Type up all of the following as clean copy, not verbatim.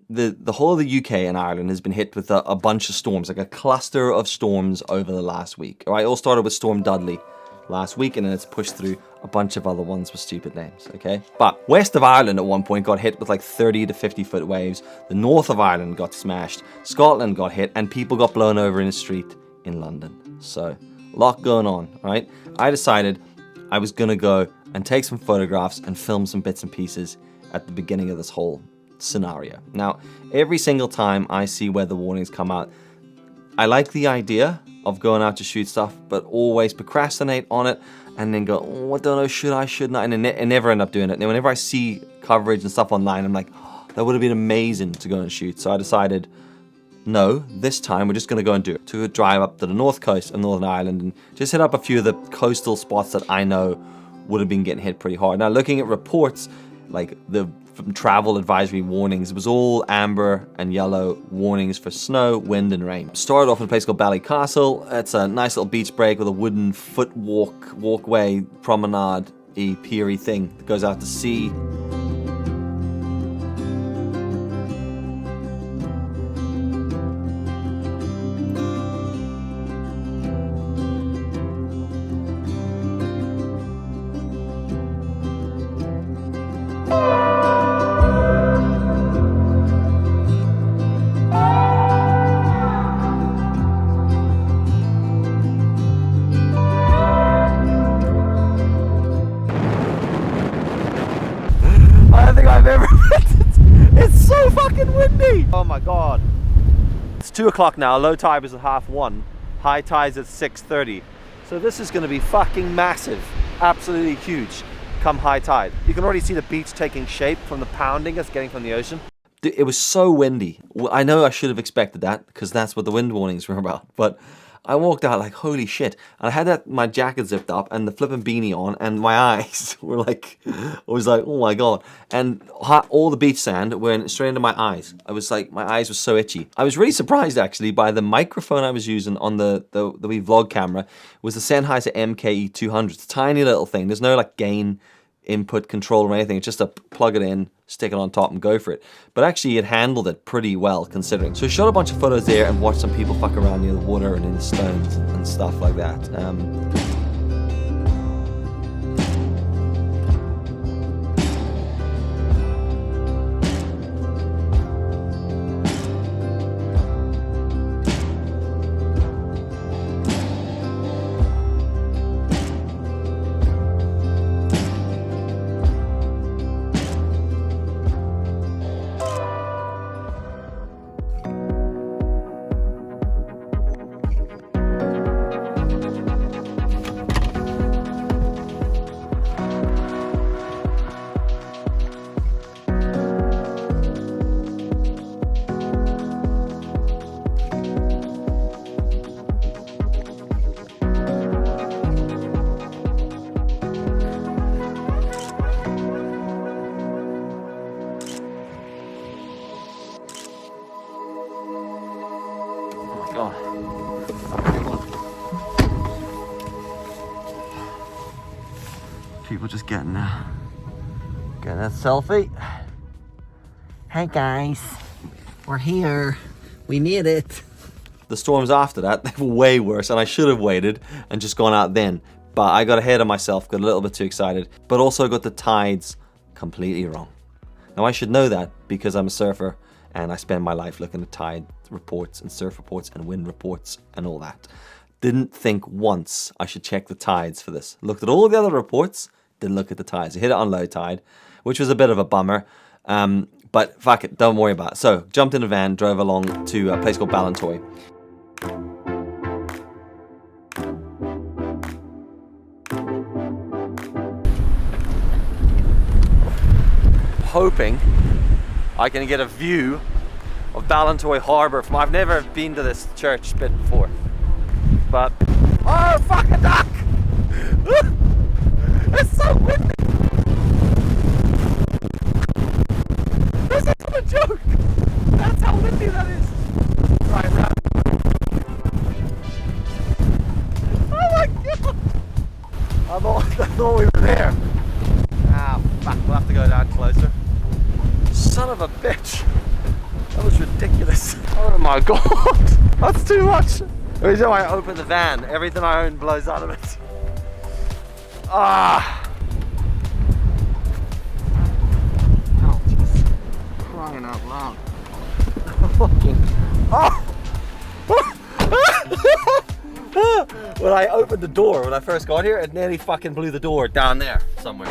the whole of the UK and Ireland has been hit with a bunch of storms, like a cluster of storms over the last week. All right, it all started with Storm Dudley last week, and then it's pushed through a bunch of other ones with stupid names, okay? But west of Ireland at one point got hit with like 30 to 50 foot waves. The north of Ireland got smashed. Scotland got hit, and people got blown over in the street in London. So, a lot going on, right? I decided I was gonna go and take some photographs and film some bits and pieces at the beginning of this whole scenario. Now, every single time I see weather warnings come out, I like the idea of going out to shoot stuff, but always procrastinate on it and then go, oh, I don't know, should I, shouldn't I? And never end up doing it. And whenever I see coverage and stuff online, I'm like, oh, that would have been amazing to go and shoot. So I decided, no, this time we're just going to go and do it. To drive up to the north coast of Northern Ireland and just hit up a few of the coastal spots that I know would have been getting hit pretty hard. Now, looking at reports, like the travel advisory warnings, it was all amber and yellow warnings for snow, wind, and rain. Started off in a place called Ballycastle. It's a nice little beach break with a wooden walkway, promenade-y, pier-y thing that goes out to sea. It's so fucking windy! Oh my god. It's 2 o'clock now, low tide was at 1:30, high tide's at 6:30. So this is gonna be fucking massive, absolutely huge, come high tide. You can already see the beach taking shape from the pounding it's getting from the ocean. It was so windy. I know I should have expected that, because that's what the wind warnings were about, but I walked out like, holy shit. And I had my jacket zipped up and the flipping beanie on, and my eyes were like, I was like, oh my god. And all the beach sand went straight into my eyes. I was like, my eyes were so itchy. I was really surprised actually by the microphone I was using on the wee vlog camera. It was the Sennheiser MKE200. It's a tiny little thing. There's no like gain input control or anything. It's just a plug it in, stick it on top and go for it. But actually it handled it pretty well considering. So I shot a bunch of photos there and watched some people fuck around near the water and in the stones and stuff like that. God. People just getting that selfie. Hey guys, we're here. We made it. The storms after that, they were way worse, and I should have waited and just gone out then. But I got ahead of myself, got a little bit too excited, but also got the tides completely wrong. Now I should know that because I'm a surfer and I spend my life looking at tide reports and surf reports and wind reports and all that. Didn't think once I should check the tides for this. Looked at all the other reports, didn't look at the tides. I hit it on low tide, which was a bit of a bummer. But fuck it, don't worry about it. So jumped in a van, drove along to a place called Ballantoy. Hoping I can get a view of Ballantoy Harbour from. I've never been to this church bit before, but oh fuck a duck! It's so windy. This isn't a joke. That's how windy that is. Right, round. Oh my god! I thought we were there. Ah, fuck, we'll have to go down closer. Son of a bitch. That was ridiculous. Oh my god. That's too much. Every time I open the van, everything I own blows out of it. Ah. Oh, jeez. Crying out loud. Fucking. Oh. When I opened the door, when I first got here, it nearly fucking blew the door down there somewhere.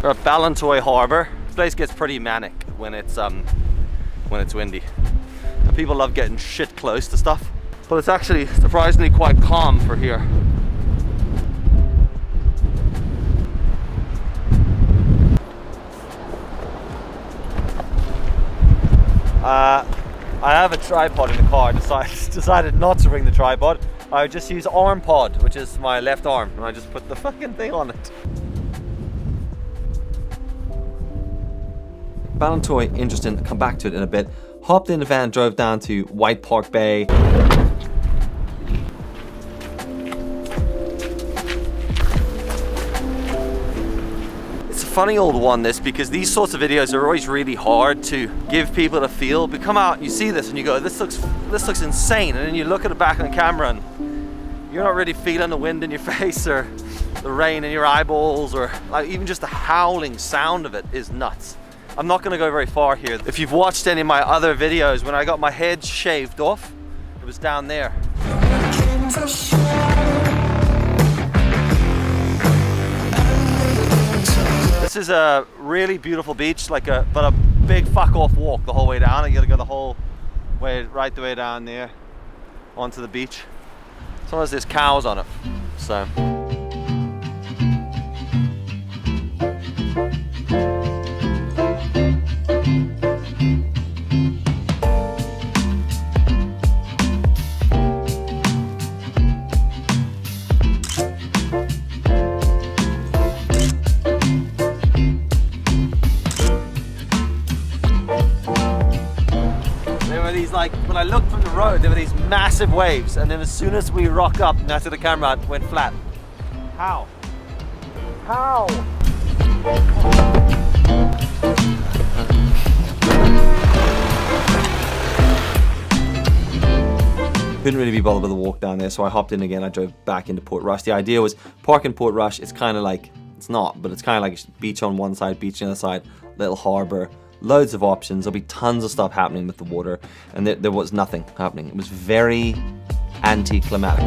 We're at Ballantoy Harbour. This place gets pretty manic when it's windy. And people love getting shit close to stuff, but it's actually surprisingly quite calm for here. I have a tripod in the car. Decided not to bring the tripod. I just use arm pod, which is my left arm, and I just put the fucking thing on it. Ballantoy, interesting. I'll come back to it in a bit. Hopped in the van, drove down to White Park Bay. Funny old one, this, because these sorts of videos are always really hard to give people a feel. But come out and you see this and you go, this looks insane, and then you look at the back on camera and you're not really feeling the wind in your face or the rain in your eyeballs, or like even just the howling sound of it is nuts. I'm not going to go very far here. If you've watched any of my other videos, when I got my head shaved off, it was down there. This is a really beautiful beach, but a big fuck off walk the whole way down. You gotta go the whole way, right the way down there onto the beach. Sometimes there's cows on it, so. When I looked from the road, there were these massive waves, and then as soon as we rock up, and I took the camera out, it went flat. How? How? Couldn't really be bothered with the walk down there, so I hopped in again. I drove back into Portrush. The idea was park in Portrush. It's kind of like, it's not, but it's kind of like beach on one side, beach on the other side, little harbour. Loads of options. There'll be tons of stuff happening with the water, and there was nothing happening. It was very anticlimactic.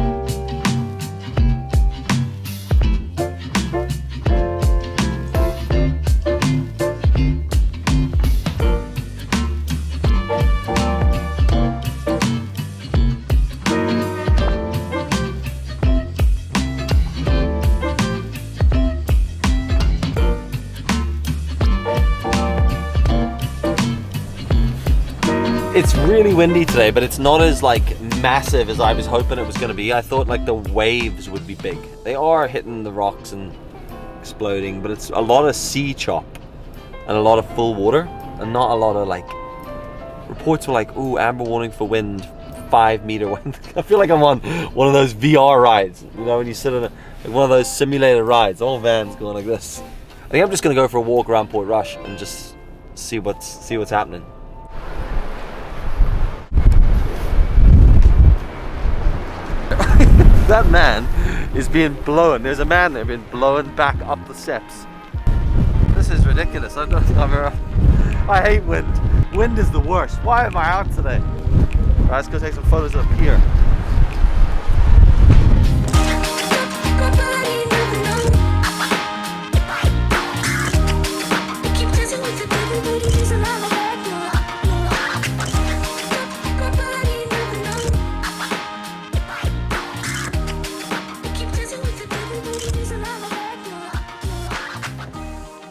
It's really windy today, but it's not as like massive as I was hoping it was going to be. I thought like the waves would be big. They are hitting the rocks and exploding, but it's a lot of sea chop and a lot of full water, and not a lot of like, reports were like, ooh, amber warning for wind, 5 meter wind. I feel like I'm on one of those VR rides, you know, when you sit on like one of those simulator rides. The whole van's going like this. I think I'm just going to go for a walk around Portrush and just see what's happening. That man is being blown. There's a man there being blown back up the steps. This is ridiculous. I don't think I've ever. I hate wind. Wind is the worst. Why am I out today? Alright, let's go take some photos up here.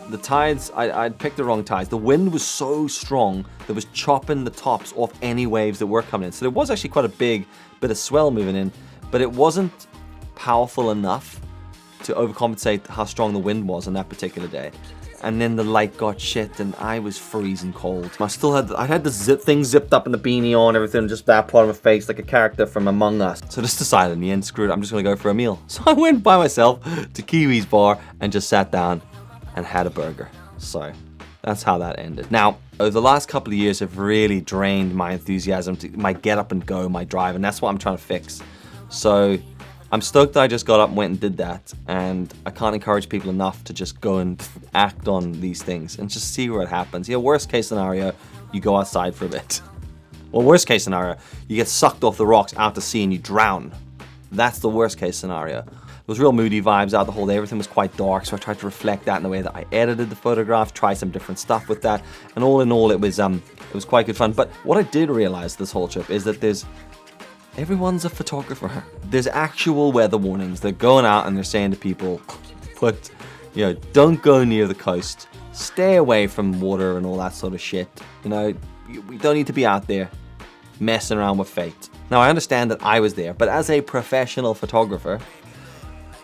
The tides, I'd picked the wrong tides. The wind was so strong that it was chopping the tops off any waves that were coming in. So there was actually quite a big bit of swell moving in, but it wasn't powerful enough to overcompensate how strong the wind was on that particular day. And then the light got shit and I was freezing cold. I had the thing zipped up in the beanie on, everything, just that part of my face like a character from Among Us. So just decided in the end, screw it, I'm just gonna go for a meal. So I went by myself to Kiwi's bar and just sat down and had a burger. So That's how that ended. Now, over the last couple of years have really drained my enthusiasm, my get up and go, my drive, and that's what I'm trying to fix. So I'm stoked that I just got up and went and did that, and I can't encourage people enough to just go and act on these things and just see where it happens. Yeah, worst case scenario, you go outside for a bit. Well, worst case scenario, you get sucked off the rocks out to sea and you drown. That's the worst case scenario. There was real moody vibes out the whole day. Everything was quite dark, so I tried to reflect that in the way that I edited the photograph, try some different stuff with that, and all in all, it was quite good fun. But what I did realize this whole trip is that everyone's a photographer. There's actual weather warnings. They're going out and they're saying to people, don't go near the coast, stay away from water and all that sort of shit. We don't need to be out there messing around with fate. Now, I understand that I was there, but as a professional photographer,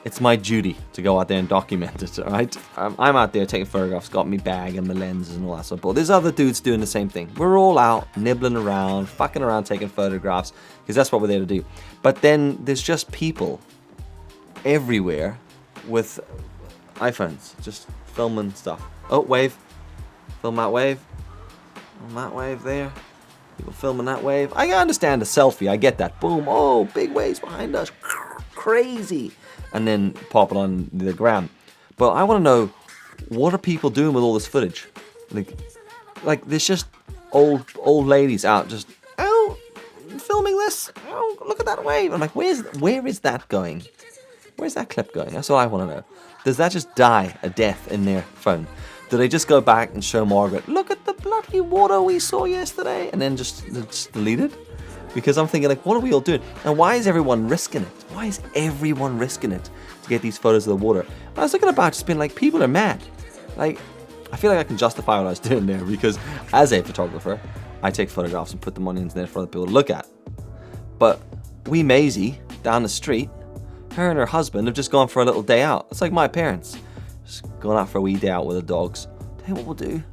it's my duty to go out there and document it, all right? I'm out there taking photographs, got me bag and my lenses and all that stuff, but there's other dudes doing the same thing. We're all out nibbling around, fucking around taking photographs, because that's what we're there to do. But then there's just people everywhere with iPhones, just filming stuff. Oh, wave. Film that wave. On that wave there. People filming that wave. I understand a selfie, I get that. Boom, oh, big waves behind us. Crazy. And then pop it on the gram. But I want to know, what are people doing with all this footage? Like there's just old ladies out just, filming this. Oh, look at that wave. I'm like, where is that going? Where's that clip going? That's what I want to know. Does that just die a death in their phone? Do they just go back and show Margaret, look at the bloody water we saw yesterday, and then just delete it? Because I'm thinking, like, what are we all doing? And why is everyone risking it? Why is everyone risking it to get these photos of the water? And I was looking about, just being like, people are mad. Like, I feel like I can justify what I was doing there, because as a photographer, I take photographs and put them on the internet for other people to look at. But wee Maisie, down the street, her and her husband have just gone for a little day out. It's like my parents. Just going out for a wee day out with the dogs. Tell you what we'll do.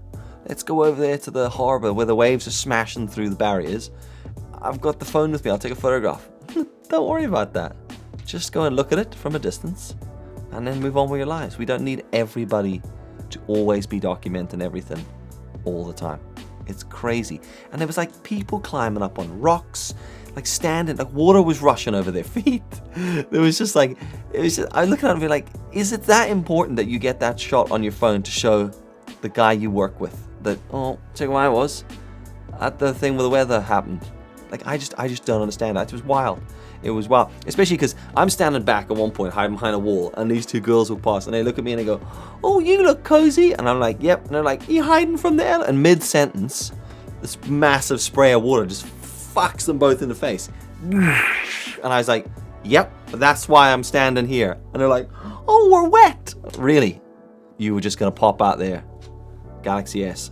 Let's go over there to the harbour where the waves are smashing through the barriers. I've got the phone with me, I'll take a photograph. Don't worry about that. Just go and look at it from a distance and then move on with your lives. We don't need everybody to always be documenting everything all the time. It's crazy. And there was like people climbing up on rocks, like standing, like water was rushing over their feet. There was just like, I look at it and be like, is it that important that you get that shot on your phone to show the guy you work with that, oh, check where I was at the thing where the weather happened? Like, I just don't understand that. It was wild. It was wild. Especially because I'm standing back at one point, hiding behind a wall, and these two girls walk past, and they look at me and they go, oh, you look cozy. And I'm like, yep. And they're like, you hiding from the ele-? And mid-sentence, this massive spray of water just fucks them both in the face. And I was like, yep, that's why I'm standing here. And they're like, oh, we're wet. Really? You were just going to pop out there, Galaxy S,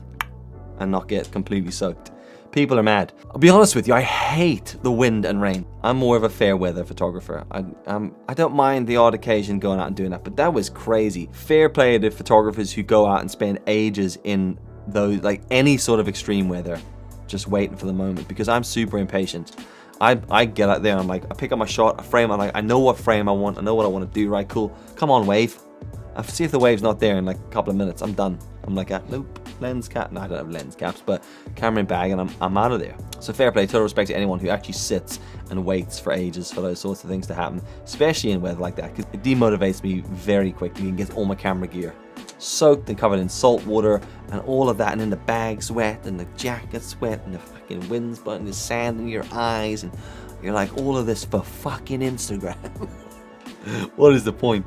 and not get completely soaked? People are mad. I'll be honest with you, I hate the wind and rain. I'm more of a fair weather photographer. I don't mind the odd occasion going out and doing that, but that was crazy. Fair play to photographers who go out and spend ages in those, like any sort of extreme weather, just waiting for the moment, because I'm super impatient. I get out there, I'm like, I pick up my shot, a frame, I'm like, I know what frame I want, I know what I want to do, right, cool. Come on, wave. I see if the wave's not there in like a couple of minutes, I'm done. I'm like, nope. Lens cap. No, I don't have lens caps, but camera in bag, and I'm out of there. So fair play, total respect to anyone who actually sits and waits for ages for those sorts of things to happen, especially in weather like that, because it demotivates me very quickly and gets all my camera gear soaked and covered in salt water and all of that, and then the bag's wet and the jacket's wet and the fucking wind's blowing, the sand in your eyes, and you're like, all of this for fucking Instagram. What is the point?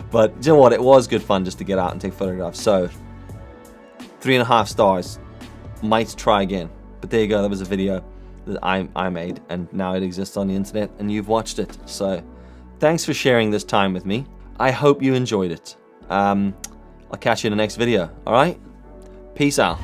But you know what? It was good fun just to get out and take photographs. So 3.5 stars. Might try again. But there you go. That was a video that I made, and now it exists on the internet, and you've watched it. So thanks for sharing this time with me. I hope you enjoyed it. I'll catch you in the next video. All right? Peace out.